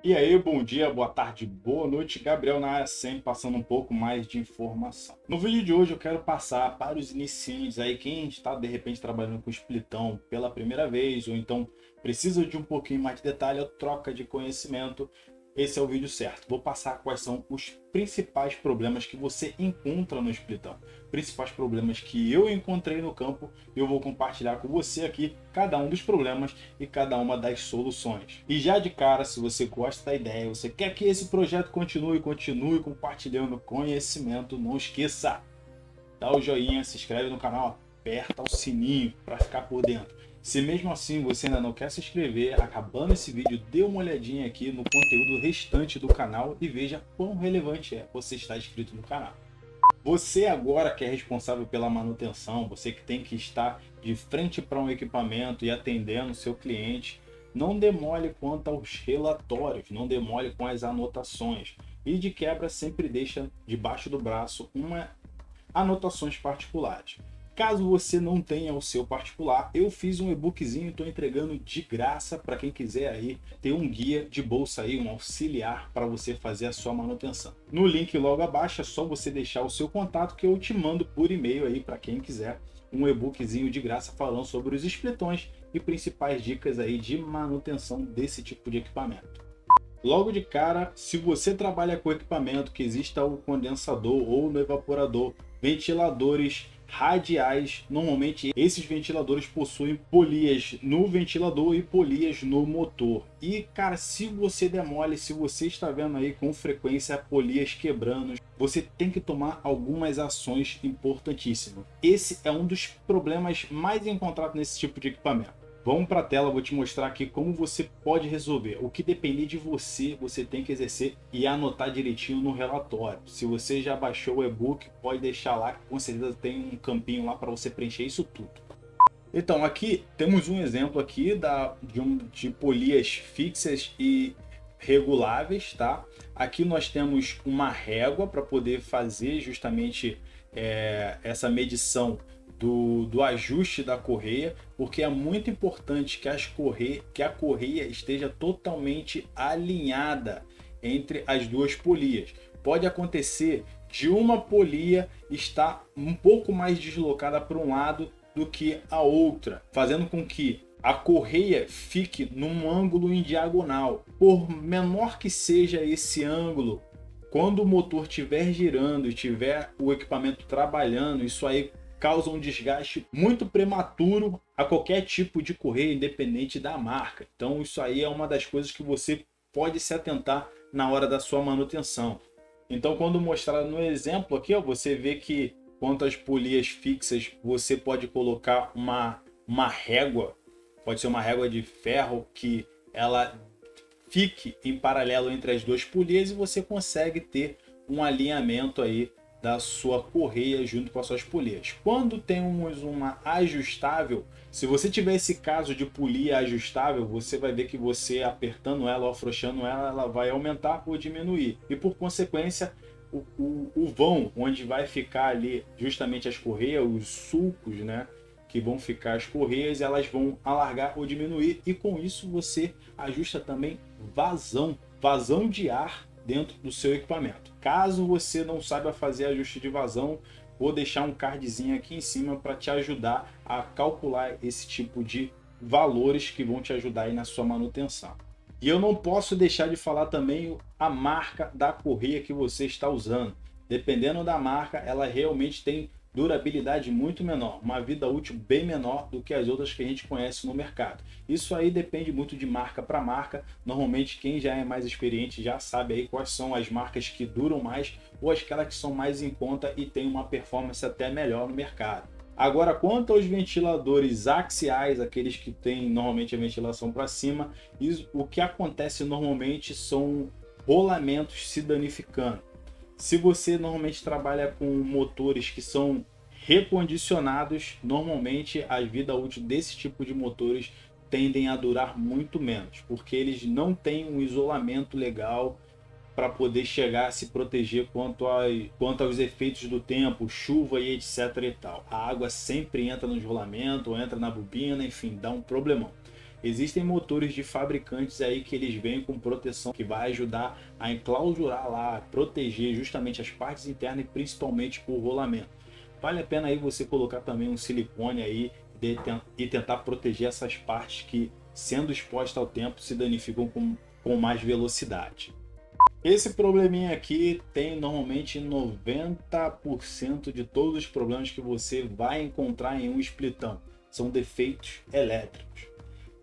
E aí, bom dia, boa tarde, boa noite. Gabriel na área sempre passando um pouco mais de informação. No vídeo de hoje eu quero passar para os iniciantes aí, quem está de repente trabalhando com splitão pela primeira vez ou então precisa de um pouquinho mais de detalhe ou troca de conhecimento. Esse é o vídeo certo. Vou passar quais são os principais problemas que você encontra no splitão. Principais problemas que eu encontrei no campo e eu vou compartilhar com você aqui cada um dos problemas e cada uma das soluções. E já de cara, se você gosta da ideia, você quer que esse projeto continue compartilhando conhecimento, não esqueça, dá o joinha, se inscreve no canal, aperta o sininho para ficar por dentro. Se mesmo assim você ainda não quer se inscrever, acabando esse vídeo, dê uma olhadinha aqui no conteúdo restante do canal e veja quão relevante é você estar inscrito no canal. Você agora que é responsável pela manutenção, você que tem que estar de frente para um equipamento e atendendo o seu cliente, não demole quanto aos relatórios, não demole com as anotações. E de quebra sempre deixa debaixo do braço anotações particulares. Caso você não tenha o seu particular, eu fiz um e-bookzinho e estou entregando de graça para quem quiser aí ter um guia de bolsa aí, um auxiliar para você fazer a sua manutenção. No link logo abaixo é só você deixar o seu contato que eu te mando por e-mail aí para quem quiser um e-bookzinho de graça falando sobre os splitões e principais dicas aí de manutenção desse tipo de equipamento. Logo de cara, se você trabalha com equipamento que exista o condensador ou no evaporador, ventiladores radiais, normalmente esses ventiladores possuem polias no ventilador e polias no motor. E cara, se você demole, se você está vendo aí com frequência polias quebrando, você tem que tomar algumas ações importantíssimas. Esse é um dos problemas mais encontrados nesse tipo de equipamento. Vamos para a tela, vou te mostrar aqui como você pode resolver. O que depender de você, você tem que exercer e anotar direitinho no relatório. Se você já baixou o e-book, pode deixar lá, que com certeza tem um campinho lá para você preencher isso tudo. Então, aqui temos um exemplo aqui de polias fixas e reguláveis, tá? Aqui nós temos uma régua para poder fazer justamente essa medição do ajuste da correia, porque é muito importante que a correia esteja totalmente alinhada entre as duas polias. Pode acontecer de uma polia estar um pouco mais deslocada para um lado do que a outra, fazendo com que a correia fique num ângulo em diagonal. Por menor que seja esse ângulo, quando o motor estiver girando e tiver o equipamento trabalhando, isso aí causa um desgaste muito prematuro a qualquer tipo de correia, independente da marca. Então isso aí é uma das coisas que você pode se atentar na hora da sua manutenção. Então, quando mostrar no exemplo aqui, ó, você vê que quanto às polias fixas, você pode colocar uma régua, pode ser uma régua de ferro que ela fique em paralelo entre as duas polias e você consegue ter um alinhamento aí da sua correia junto com as suas polias. Quando temos uma ajustável, se você tiver esse caso de polia ajustável, você vai ver que você apertando ela ou afrouxando ela, ela vai aumentar ou diminuir. E por consequência, o vão onde vai ficar ali justamente as correias, os sulcos, né? Que vão ficar as correias, elas vão alargar ou diminuir. E com isso você ajusta também vazão de ar dentro do seu equipamento. Caso você não saiba fazer ajuste de vazão, vou deixar um cardzinho aqui em cima para te ajudar a calcular esse tipo de valores que vão te ajudar aí na sua manutenção. E eu não posso deixar de falar também a marca da correia que você está usando. Dependendo da marca, ela realmente tem durabilidade muito menor, uma vida útil bem menor do que as outras que a gente conhece no mercado. Isso aí depende muito de marca para marca. Normalmente quem já é mais experiente já sabe aí quais são as marcas que duram mais ou aquelas que são mais em conta e tem uma performance até melhor no mercado. Agora, quanto aos ventiladores axiais, aqueles que têm normalmente a ventilação para cima, o que acontece normalmente são rolamentos se danificando. Se você normalmente trabalha com motores que são recondicionados, normalmente a vida útil desse tipo de motores tendem a durar muito menos, porque eles não têm um isolamento legal para poder chegar a se proteger quanto aos efeitos do tempo, chuva e etc e tal. A água sempre entra no isolamento, ou entra na bobina, enfim, dá um problemão. Existem motores de fabricantes aí que eles vêm com proteção que vai ajudar a enclausurar lá, proteger justamente as partes internas e principalmente o rolamento. Vale a pena aí você colocar também um silicone aí e tentar proteger essas partes que, sendo expostas ao tempo, se danificam com mais velocidade. Esse probleminha aqui tem normalmente 90% de todos os problemas que você vai encontrar em um splitão. São defeitos elétricos.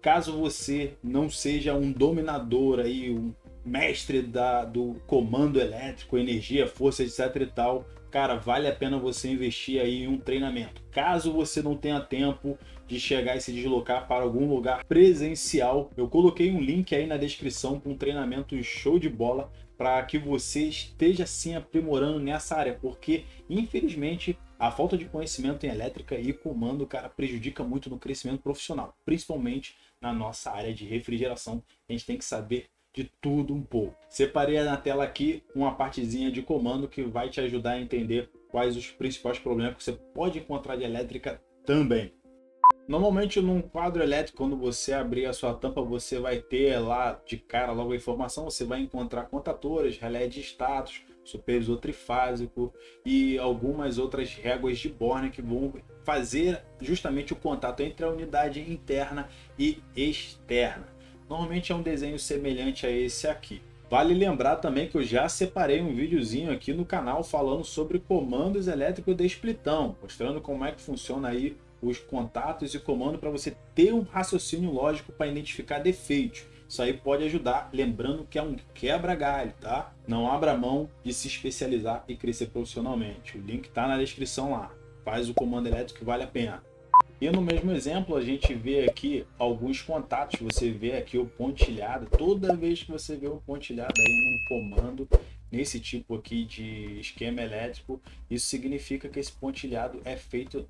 Caso você não seja um dominador aí, um mestre do comando elétrico, energia, força, etc e tal, cara, vale a pena você investir aí em um treinamento. Caso você não tenha tempo de chegar e se deslocar para algum lugar presencial, eu coloquei um link aí na descrição com um treinamento show de bola para que você esteja sim aprimorando nessa área, porque infelizmente a falta de conhecimento em elétrica e comando, cara, prejudica muito no crescimento profissional, principalmente na nossa área de refrigeração. A gente tem que saber de tudo um pouco. Separei na tela aqui uma partezinha de comando que vai te ajudar a entender quais os principais problemas que você pode encontrar de elétrica também. Normalmente num quadro elétrico, quando você abrir a sua tampa, você vai ter lá de cara logo a informação, você vai encontrar contadores, relé de status, supervisor trifásico e algumas outras réguas de Borne que vão fazer justamente o contato entre a unidade interna e externa. Normalmente é um desenho semelhante a esse aqui. Vale lembrar também que eu já separei um videozinho aqui no canal falando sobre comandos elétricos de splitão, mostrando como é que funciona aí os contatos e comando para você ter um raciocínio lógico para identificar defeitos. Isso aí pode ajudar, lembrando que é um quebra-galho, tá? Não abra mão de se especializar e crescer profissionalmente. O link está na descrição lá. Faz o comando elétrico que vale a pena. E no mesmo exemplo, a gente vê aqui alguns contatos. Você vê aqui o pontilhado. Toda vez que você vê um pontilhado aí num comando, nesse tipo aqui de esquema elétrico, isso significa que esse pontilhado é feito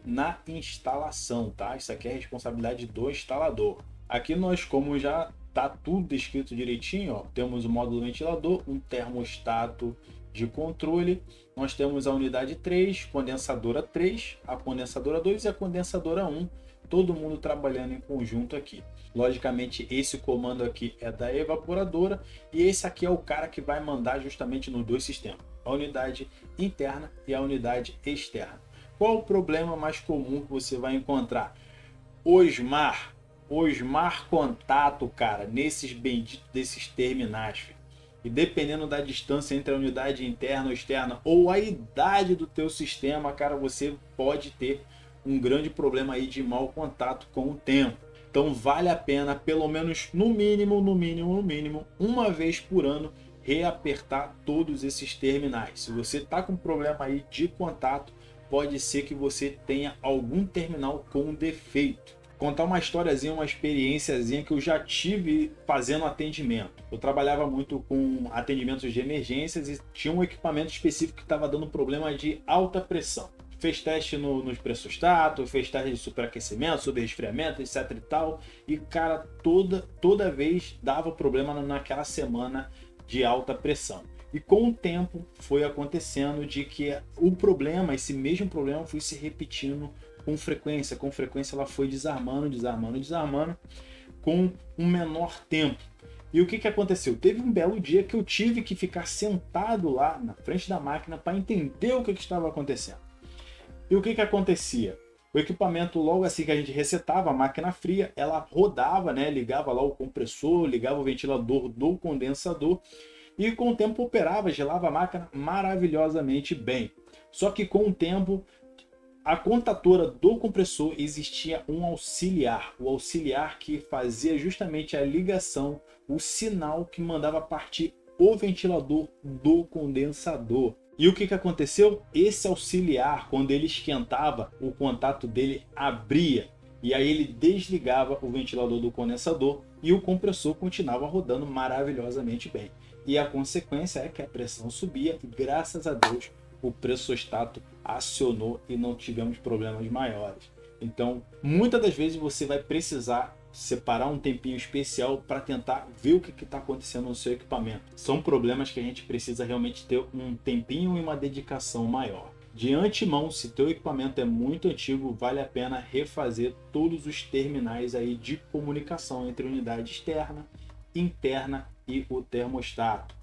na instalação, tá? Isso aqui é responsabilidade do instalador. Aqui nós, como já tá tudo descrito direitinho, ó, temos o módulo ventilador, um termostato de controle, nós temos a unidade 3, condensadora 3, a condensadora 2 e a condensadora 1, todo mundo trabalhando em conjunto aqui. Logicamente esse comando aqui é da evaporadora e esse aqui é o cara que vai mandar justamente nos dois sistemas, a unidade interna e a unidade externa. Qual o problema mais comum que você vai encontrar? Osmar contato, cara, nesses benditos desses terminais, filho. E dependendo da distância entre a unidade interna ou externa ou a idade do teu sistema, cara, você pode ter um grande problema aí de mau contato com o tempo. Então vale a pena, pelo menos no mínimo, uma vez por ano, reapertar todos esses terminais. Se você tá com problema aí de contato, pode ser que você tenha algum terminal com defeito. Contar uma historiazinha, uma experiênciazinha que eu já tive fazendo atendimento. Eu trabalhava muito com atendimentos de emergências e tinha um equipamento específico que estava dando problema de alta pressão. Fez teste nos pressostatos, fez teste de superaquecimento, subresfriamento, etc e tal. E cara, toda vez dava problema naquela semana de alta pressão. E com o tempo foi acontecendo de que o problema, esse mesmo problema foi se repetindo com frequência ela foi desarmando com um menor tempo. E o que aconteceu? Teve um belo dia que eu tive que ficar sentado lá na frente da máquina para entender o que estava acontecendo. E o que acontecia? O equipamento, logo assim que a gente resetava a máquina fria, ela rodava, né? Ligava lá o compressor, ligava o ventilador do condensador e com o tempo operava, gelava a máquina maravilhosamente bem. Só que com o tempo, a contatora do compressor existia um auxiliar, o auxiliar que fazia justamente a ligação, o sinal que mandava partir o ventilador do condensador. E o que aconteceu? Esse auxiliar, quando ele esquentava, o contato dele abria e aí ele desligava o ventilador do condensador e o compressor continuava rodando maravilhosamente bem. E a consequência é que a pressão subia e, graças a Deus, o pressostato acionou e não tivemos problemas maiores. Então, muitas das vezes você vai precisar separar um tempinho especial para tentar ver o que está acontecendo no seu equipamento. São problemas que a gente precisa realmente ter um tempinho e uma dedicação maior. De antemão, se teu equipamento é muito antigo, vale a pena refazer todos os terminais aí de comunicação entre unidade externa, interna e o termostato.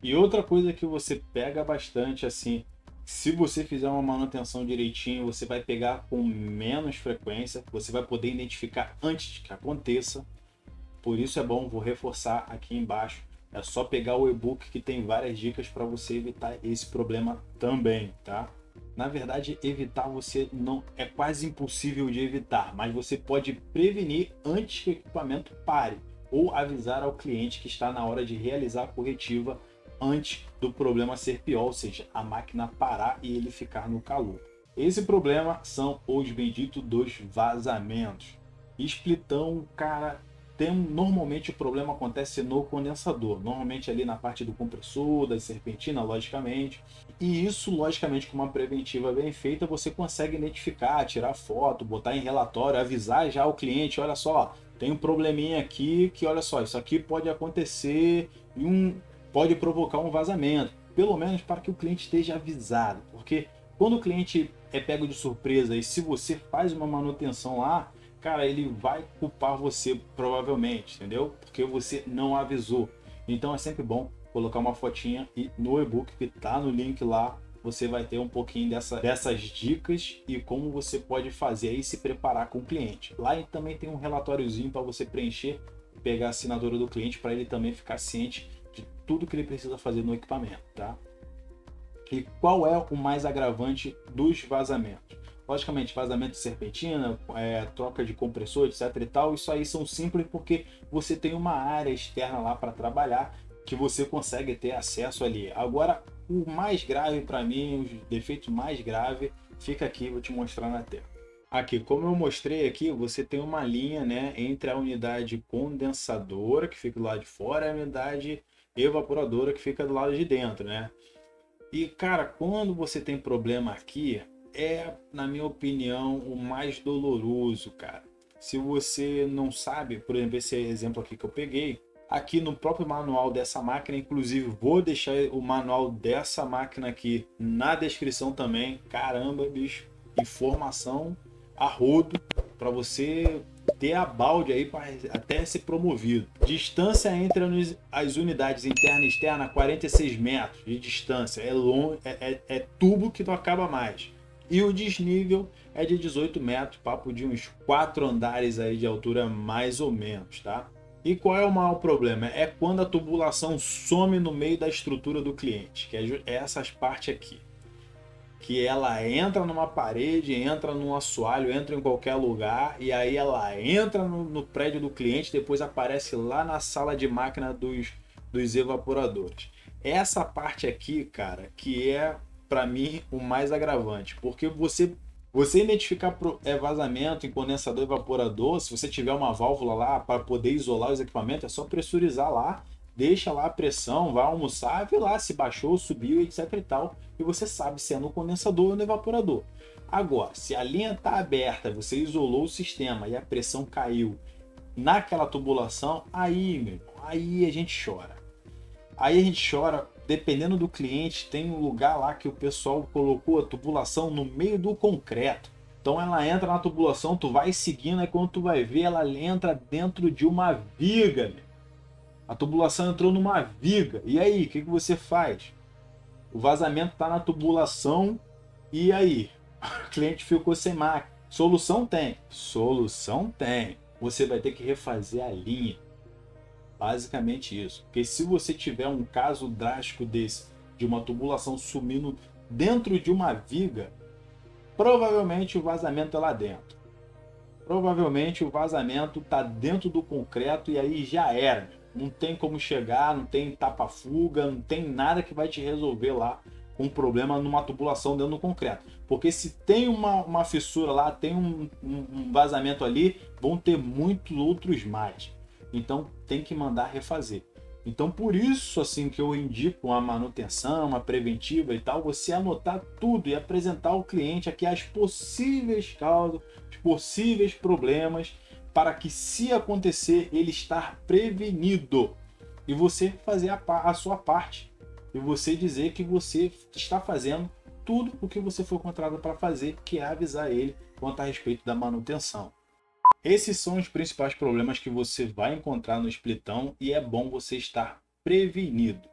E outra coisa que você pega bastante assim, se você fizer uma manutenção direitinho, você vai pegar com menos frequência, você vai poder identificar antes que aconteça. Por isso é bom, vou reforçar aqui embaixo, é só pegar o e-book que tem várias dicas para você evitar esse problema também, tá? Na verdade, evitar você não é quase impossível de evitar, mas você pode prevenir antes que o equipamento pare ou avisar ao cliente que está na hora de realizar a corretiva antes do problema ser pior, ou seja, a máquina parar e ele ficar no calor. Esse problema são os benditos dos vazamentos. Splitão, cara, normalmente o problema acontece no condensador, normalmente ali na parte do compressor, da serpentina, logicamente. E isso, logicamente, com uma preventiva bem feita, você consegue identificar, tirar foto, botar em relatório, avisar já o cliente, olha só, tem um probleminha aqui que, olha só, isso aqui pode acontecer e pode provocar um vazamento, pelo menos para que o cliente esteja avisado, porque quando o cliente é pego de surpresa e se você faz uma manutenção lá, cara, ele vai culpar você provavelmente, entendeu? Porque você não avisou. Então é sempre bom colocar uma fotinha e no e-book que tá no link lá, você vai ter um pouquinho dessas dicas e como você pode fazer aí se preparar com o cliente. Lá também tem um relatóriozinho para você preencher, pegar a assinatura do cliente para ele também ficar ciente de tudo que ele precisa fazer no equipamento, tá? E qual é o mais agravante dos vazamentos? Logicamente, vazamento de serpentina, troca de compressor, etc e tal, isso aí são simples porque você tem uma área externa lá para trabalhar que você consegue ter acesso ali. Agora, o mais grave para mim, os defeitos mais graves, fica aqui, vou te mostrar na tela. Aqui, como eu mostrei aqui, você tem uma linha, né, entre a unidade condensadora, que fica do lado de fora, e a unidade evaporadora, que fica do lado de dentro, né? E, cara, quando você tem problema aqui, na minha opinião, o mais doloroso, cara. Se você não sabe, por exemplo, esse exemplo aqui que eu peguei, aqui no próprio manual dessa máquina, inclusive vou deixar o manual dessa máquina aqui na descrição também. Caramba, bicho, informação a rodo para você ter a balde aí para até ser promovido. Distância entre as unidades interna e externa, 46 metros de distância. É longe, é tubo que não acaba mais. E o desnível é de 18 metros, papo de uns 4 andares aí de altura mais ou menos, tá? E qual é o maior problema? É quando a tubulação some no meio da estrutura do cliente, que é essas partes aqui. Que ela entra numa parede, entra num assoalho, entra em qualquer lugar, e aí ela entra no prédio do cliente, depois aparece lá na sala de máquina dos evaporadores. Essa parte aqui, cara, que é para mim o mais agravante, porque você identificar vazamento em condensador e evaporador, se você tiver uma válvula lá para poder isolar os equipamentos, é só pressurizar lá, deixa lá a pressão, vai almoçar, vê lá se baixou, subiu, etc e tal, e você sabe se é no condensador ou no evaporador. Agora, se a linha está aberta, você isolou o sistema e a pressão caiu naquela tubulação, aí, meu irmão, aí a gente chora. Aí a gente chora, dependendo do cliente, tem um lugar lá que o pessoal colocou a tubulação no meio do concreto. Então ela entra na tubulação, tu vai seguindo, e quando tu vai ver, ela entra dentro de uma viga, meu. A tubulação entrou numa viga. E aí, o que você faz? O vazamento está na tubulação. E aí? O cliente ficou sem máquina. Solução tem. Solução tem. Você vai ter que refazer a linha. Basicamente isso. Porque se você tiver um caso drástico desse, de uma tubulação sumindo dentro de uma viga, provavelmente o vazamento é lá dentro. Provavelmente o vazamento está dentro do concreto e aí já era. Não tem como chegar, não tem tapa-fuga, não tem nada que vai te resolver lá um problema numa tubulação dentro do concreto. Porque se tem uma fissura lá, tem um vazamento ali, vão ter muitos outros mais. Então tem que mandar refazer. Então por isso assim que eu indico uma manutenção, uma preventiva e tal, você anotar tudo e apresentar ao cliente aqui as possíveis causas, os possíveis problemas, para que, se acontecer, ele estar prevenido. E você fazer a sua parte. E você dizer que você está fazendo tudo o que você foi contratado para fazer, que é avisar ele quanto a respeito da manutenção. Esses são os principais problemas que você vai encontrar no splitão e é bom você estar prevenido.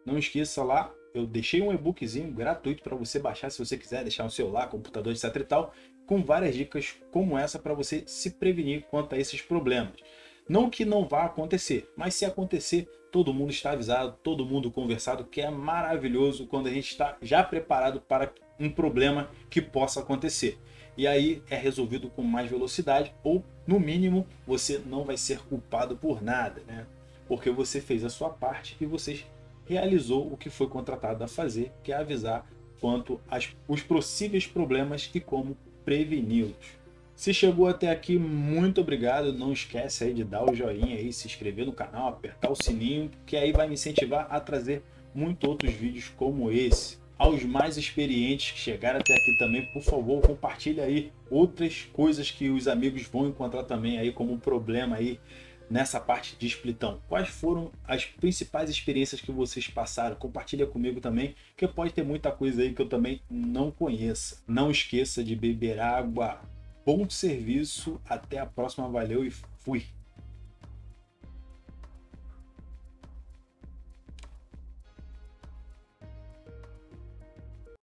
Não esqueça lá, eu deixei um e-bookzinho gratuito para você baixar se você quiser, deixar no celular, computador, etc e tal, com várias dicas como essa para você se prevenir quanto a esses problemas. Não que não vá acontecer, mas se acontecer, todo mundo está avisado, todo mundo conversado, que é maravilhoso quando a gente está já preparado para um problema que possa acontecer. E aí é resolvido com mais velocidade, ou no mínimo você não vai ser culpado por nada, né? Porque você fez a sua parte e você realizou o que foi contratado a fazer, que é avisar quanto aos possíveis problemas e como preveni-los. Se chegou até aqui, muito obrigado. Não esquece aí de dar o joinha aí, se inscrever no canal, apertar o sininho, que aí vai me incentivar a trazer muitos outros vídeos como esse. Aos mais experientes que chegaram até aqui também, por favor, compartilhe aí outras coisas que os amigos vão encontrar também aí como problema aí nessa parte de splitão. Quais foram as principais experiências que vocês passaram? Compartilha comigo também, que pode ter muita coisa aí que eu também não conheça. Não esqueça de beber água. Bom serviço, até a próxima, valeu e fui!